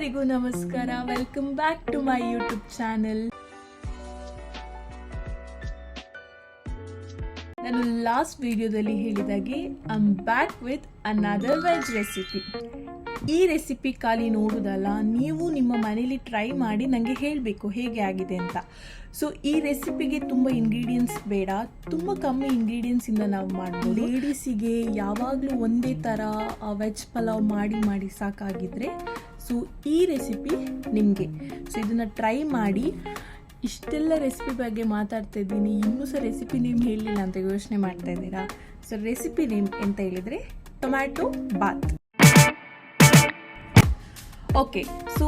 ಎಲ್ಲರಿಗೂ ನಮಸ್ಕಾರ. Welcome back to my YouTube channel. ನಾನು ಲಾಸ್ಟ್ ವಿಡಿಯೋದಲ್ಲಿ ಹೇಳಿದಾಗೆ I am back with another veg recipe. ಈ ರೆಸಿಪಿ ಖಾಲಿ ನೋಡೋದಲ್ಲ, ನೀವು ನಿಮ್ಮ ಮನೇಲಿ ಟ್ರೈ ಮಾಡಿ ನನಗೆ ಹೇಳಬೇಕು ಹೇಗೆ ಆಗಿದೆ ಅಂತ. ಸೊ ಈ ರೆಸಿಪಿಗೆ ತುಂಬ ಇಂಗ್ರೀಡಿಯೆಂಟ್ಸ್ ಬೇಡ, ತುಂಬ ಕಮ್ಮಿ ಇಂಗ್ರೀಡಿಯೆಂಟ್ಸಿಂದ ನಾವು ಮಾಡ್ಬೋದು. ಲೇಡೀಸಿಗೆ ಯಾವಾಗಲೂ ಒಂದೇ ಥರ ವೆಜ್ ಪಲಾವ್ ಮಾಡಿ ಸಾಕಾಗಿದ್ರೆ ಸೊ ಈ ರೆಸಿಪಿ ನಿಮಗೆ. ಸೊ ಇದನ್ನು ಟ್ರೈ ಮಾಡಿ. ಇಷ್ಟೆಲ್ಲ ರೆಸಿಪಿ ಬಗ್ಗೆ ಮಾತಾಡ್ತಾ ಇದ್ದೀನಿ, ಇನ್ನೂ ಸಹ ರೆಸಿಪಿ ನೇಮ್ ಹೇಳಲಿಲ್ಲ ಅಂತ ಯೋಚನೆ ಮಾಡ್ತಾ ಇದ್ದೀರಾ. ಸೊ ರೆಸಿಪಿ ನೇಮ್ ಅಂತ ಹೇಳಿದರೆ ಟೊಮ್ಯಾಟೊ ಬಾತ್. ಓಕೆ, ಸೊ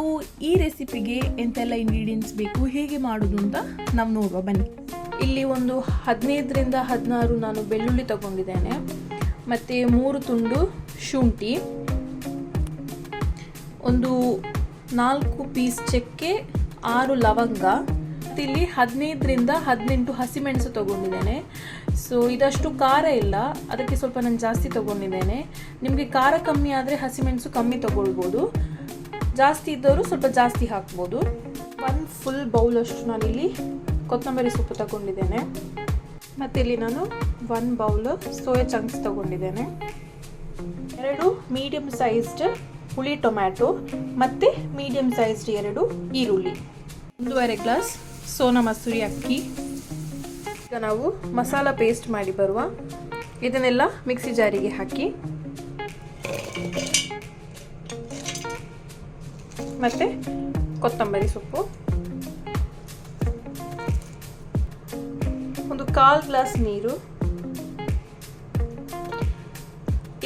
ಈ ರೆಸಿಪಿಗೆ ಎಂತೆಲ್ಲ ಇಂಗ್ರೀಡಿಯೆಂಟ್ಸ್ ಬೇಕು, ಹೇಗೆ ಮಾಡೋದು ಅಂತ ನಾವು ನೋಡುವ ಬನ್ನಿ. ಇಲ್ಲಿ ಒಂದು 15ರಿಂದ 16 ನಾನು ಬೆಳ್ಳುಳ್ಳಿ ತಗೊಂಡಿದ್ದೇನೆ, ಮತ್ತು 3 ತುಂಡು ಶುಂಠಿ, ಒಂದು 4 ಪೀಸ್ ಚಕ್ಕೆ, 6 ಲವಂಗ, ಇಲ್ಲಿ 15ರಿಂದ 18 ಹಸಿಮೆಣಸು ತಗೊಂಡಿದ್ದೇನೆ. ಸೊ ಇದಷ್ಟು ಖಾರ ಇಲ್ಲ, ಅದಕ್ಕೆ ಸ್ವಲ್ಪ ನಾನು ಜಾಸ್ತಿ ತಗೊಂಡಿದ್ದೇನೆ. ನಿಮಗೆ ಖಾರ ಕಮ್ಮಿ ಆದರೆ ಹಸಿಮೆಣಸು ಕಮ್ಮಿ ತಗೊಳ್ಬೋದು, ಜಾಸ್ತಿ ಇದ್ದವರು ಸ್ವಲ್ಪ ಜಾಸ್ತಿ ಹಾಕ್ಬೋದು. 1 ಫುಲ್ ಬೌಲಷ್ಟು ನಾನಿಲ್ಲಿ ಕೊತ್ತಂಬರಿ ಸೊಪ್ಪು ತಗೊಂಡಿದ್ದೇನೆ, ಮತ್ತು ಇಲ್ಲಿ ನಾನು 1 ಬೌಲ್ ಸೋಯಾ ಚಂಕ್ಸ್ ತಗೊಂಡಿದ್ದೇನೆ, 2 ಮೀಡಿಯಂ ಸೈಜ್ಡ್ ಹುಳಿ ಟೊಮ್ಯಾಟೊ, ಮತ್ತು ಮೀಡಿಯಂ ಸೈಜ್ಡ್ 2 ಈರುಳ್ಳಿ, 1.5 ಗ್ಲಾಸ್ ಸೋನಾ ಮಸೂರಿ ಅಕ್ಕಿ. ಈಗ ನಾವು ಮಸಾಲ ಪೇಸ್ಟ್ ಮಾಡಿ ಬರುವ. ಇದನ್ನೆಲ್ಲ ಮಿಕ್ಸಿ ಜಾರಿಗೆ ಹಾಕಿ, ಮತ್ತು ಕೊತ್ತಂಬರಿ ಸೊಪ್ಪು, ಒಂದು 1/4 ಗ್ಲಾಸ್ ನೀರು.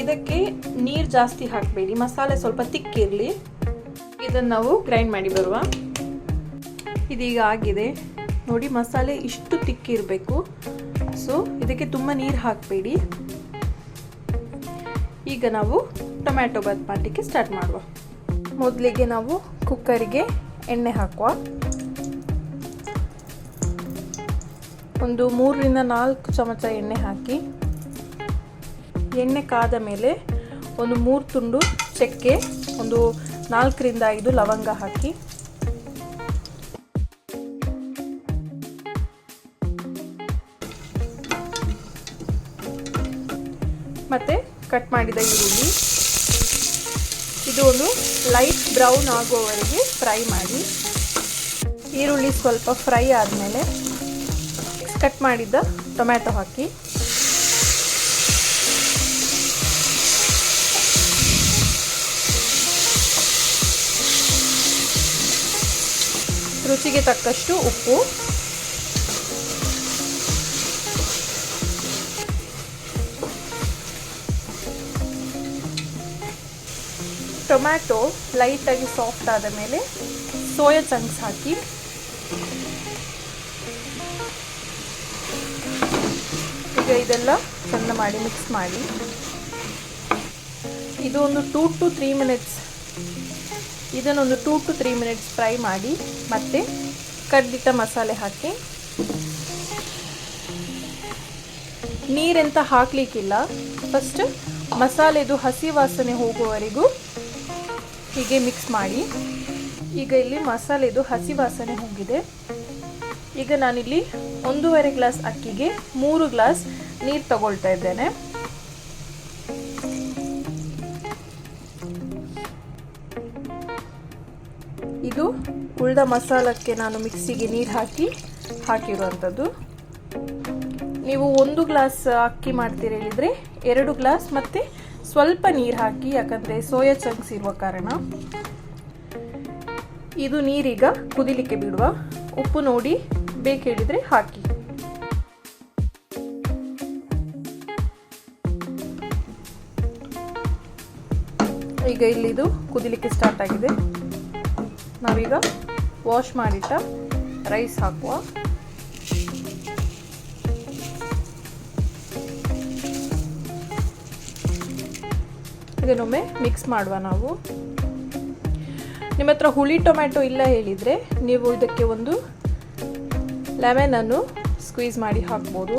ಇದಕ್ಕೆ ನೀರು ಜಾಸ್ತಿ ಹಾಕಬೇಡಿ, ಮಸಾಲೆ ಸ್ವಲ್ಪ ತಿಕ್ಕಿರಲಿ. ಇದನ್ನು ನಾವು ಗ್ರೈಂಡ್ ಮಾಡಿ ಬರುವ. ಇದೀಗ ಆಗಿದೆ ನೋಡಿ, ಮಸಾಲೆ ಇಷ್ಟು ತಿಕ್ಕಿರಬೇಕು. ಸೊ ಇದಕ್ಕೆ ತುಂಬ ನೀರು ಹಾಕಬೇಡಿ. ಈಗ ನಾವು ಟೊಮ್ಯಾಟೊ ಬಾತ್ ಮಾಡಲಿಕ್ಕೆ ಸ್ಟಾರ್ಟ್ ಮಾಡುವ. ಮೊದಲಿಗೆ ನಾವು ಕುಕ್ಕರಿಗೆ ಎಣ್ಣೆ ಹಾಕುವ. ಒಂದು 3ರಿಂದ 4 ಚಮಚ ಎಣ್ಣೆ ಹಾಕಿ, ಎಣ್ಣೆ ಕಾದ ಮೇಲೆ ಒಂದು 3 ತುಂಡು ಚಕ್ಕೆ, ಒಂದು 4ರಿಂದ 5 ಲವಂಗ ಹಾಕಿ, ಮತ್ತು ಕಟ್ ಮಾಡಿದ ಈರುಳ್ಳಿ. ಇದು ಒಂದು ಲೈಟ್ ಬ್ರೌನ್ ಆಗುವವರೆಗೆ ಫ್ರೈ ಮಾಡಿ. ಈರುಳ್ಳಿ ಸ್ವಲ್ಪ ಫ್ರೈ ಆದಮೇಲೆ ಕಟ್ ಮಾಡಿದ ಟೊಮ್ಯಾಟೊ ಹಾಕಿ, ರುಚಿಗೆ ತಕ್ಕಷ್ಟು ಉಪ್ಪು, ಟೊಮ್ಯಾಟೊ ಲೈಟಾಗಿ ಸಾಫ್ಟ್ ಆದ ಮೇಲೆ ಸೋಯಾ ಚಂಕ್ಸ್ ಹಾಕಿ, ಈಗ ಇದೆಲ್ಲ ಚೆಂದ ಮಾಡಿ ಮಿಕ್ಸ್ ಮಾಡಿ. ಇದು ಒಂದು 2 to 3 ಮಿನಿಟ್ಸ್, ಇದನ್ನೊಂದು 2 to 3 ಮಿನಿಟ್ಸ್ ಫ್ರೈ ಮಾಡಿ, ಮತ್ತೆ ಕಡ್ದಿಟ್ಟ ಮಸಾಲೆ ಹಾಕಿ. ನೀರೆಂತ ಹಾಕಲಿಕ್ಕಿಲ್ಲ, ಫಸ್ಟ್ ಮಸಾಲೆದು ಹಸಿ ವಾಸನೆ ಹೋಗುವವರೆಗೂ ಹೀಗೆ ಮಿಕ್ಸ್ ಮಾಡಿ. ಈಗ ಇಲ್ಲಿ ಮಸಾಲೆದು ಹಸಿ ವಾಸನೆ ಹೋಗಿದೆ. ಈಗ ನಾನಿಲ್ಲಿ 1.5 ಗ್ಲಾಸ್ ಅಕ್ಕಿಗೆ 3 ಗ್ಲಾಸ್ ನೀರು ತಗೊಳ್ತಾ ಇದ್ದೇನೆ. ಇದು ಉಳಿದ ಮಸಾಲಕ್ಕೆ ನಾನು ಮಿಕ್ಸಿಗೆ ನೀರು ಹಾಕಿರುವಂಥದ್ದು. ನೀವು 1 ಗ್ಲಾಸ್ ಅಕ್ಕಿ ಮಾಡ್ತೀರ ಹೇಳಿದರೆ 2 ಗ್ಲಾಸ್ ಮತ್ತು ಸ್ವಲ್ಪ ನೀರು ಹಾಕಿ, ಯಾಕಂದರೆ ಸೋಯಾ ಚಂಕ್ಸ್ ಇರುವ ಕಾರಣ. ಇದು ನೀರೀಗ ಕುದಿಲಿಕ್ಕೆ ಬಿಡುವ. ಉಪ್ಪು ನೋಡಿ ಬೇಕು ಹೇಳಿದರೆ ಹಾಕಿ. ಈಗ ಇಲ್ಲಿದು ಕುದಿಲಿಕ್ಕೆ ಸ್ಟಾರ್ಟ್ ಆಗಿದೆ. ನಾವೀಗ ವಾಶ್ ಮಾಡಿಟ್ಟ ರೈಸ್ ಹಾಕುವ. ಇದನ್ನೊಮ್ಮೆ ಮಿಕ್ಸ್ ಮಾಡುವ ನಾವು. ನಿಮ್ಮ ಹತ್ರ ಹುಳಿ ಟೊಮ್ಯಾಟೊ ಇಲ್ಲ ಹೇಳಿದರೆ ನೀವು ಇದಕ್ಕೆ ಒಂದು ಲೆಮನನ್ನು ಸ್ಕ್ವೀಸ್ ಮಾಡಿ ಹಾಕ್ಬೋದು.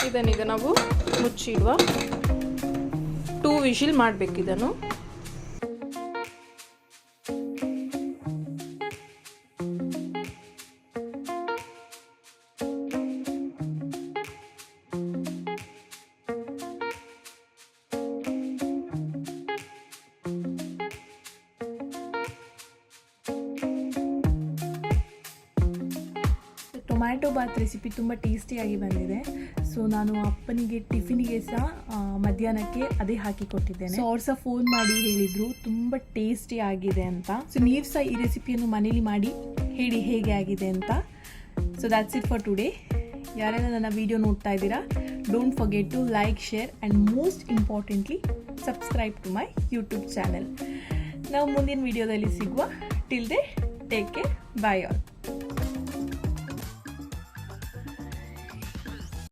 ಇದನ್ನೀಗ ನಾವು ಮುಚ್ಚಿಡುವ. 2 ವಿಶಿಲ್ ಮಾಡಬೇಕಿದನ್ನು. ಟೊಮ್ಯಾಟೊ ಬಾತ್ ರೆಸಿಪಿ ತುಂಬ ಟೇಸ್ಟಿಯಾಗಿ ಬಂದಿದೆ. ಸೊ ನಾನು ಅಪ್ಪನಿಗೆ ಟಿಫಿನಿಗೆ ಸಹ ಮಧ್ಯಾಹ್ನಕ್ಕೆ ಅದೇ ಹಾಕಿ ಕೊಟ್ಟಿದ್ದೇನೆ. ಸೊ ಅವ್ರು ಸಹ ಫೋನ್ ಮಾಡಿ ಹೇಳಿದರು ತುಂಬ ಟೇಸ್ಟಿ ಆಗಿದೆ ಅಂತ. ಸೊ ನೀವು ಸಹ ಈ ರೆಸಿಪಿಯನ್ನು ಮನೇಲಿ ಮಾಡಿ ಹೇಳಿ ಹೇಗೆ ಆಗಿದೆ ಅಂತ. So that's it for today. ಯಾರೆಲ್ಲ ನನ್ನ ವಿಡಿಯೋ ನೋಡ್ತಾ ಇದ್ದೀರಾ, don't forget to like, share and most importantly subscribe to my YouTube channel. ನಾವು ಮುಂದಿನ ವಿಡಿಯೋದಲ್ಲಿ ಸಿಗುವ. Till then take care, bye all.